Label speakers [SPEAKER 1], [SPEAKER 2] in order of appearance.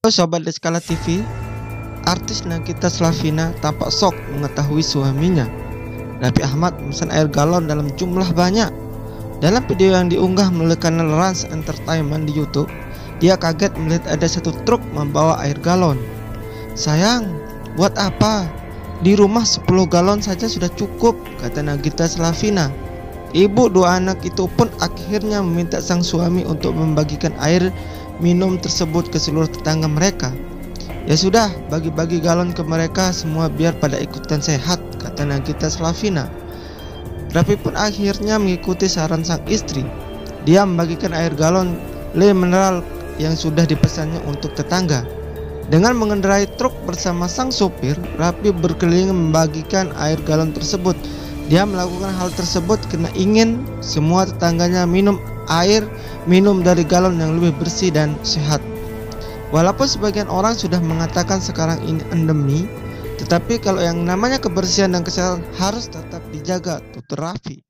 [SPEAKER 1] Halo Sobat Deskala TV, artis Nagita Slavina tampak shock mengetahui suaminya, Raffi Ahmad, memesan air galon dalam jumlah banyak. Dalam video yang diunggah melalui kanal Rans Entertainment di YouTube, dia kaget melihat ada satu truk membawa air galon. "Sayang, buat apa? Di rumah 10 galon saja sudah cukup," kata Nagita Slavina. Ibu dua anak itu pun akhirnya meminta sang suami untuk membagikan air minum tersebut ke seluruh tetangga mereka. "Ya sudah, bagi-bagi galon ke mereka semua biar pada ikutan sehat," kata Nagita Slavina. Raffi pun akhirnya mengikuti saran sang istri. Dia membagikan air galon Le Mineral yang sudah dipesannya untuk tetangga. Dengan mengendarai truk bersama sang sopir, Raffi berkeliling membagikan air galon tersebut. Dia melakukan hal tersebut karena ingin semua tetangganya minum air minum dari galon yang lebih bersih dan sehat. Walaupun sebagian orang sudah mengatakan sekarang ini endemi, tetapi kalau yang namanya kebersihan dan kesehatan harus tetap dijaga, tutur Raffi.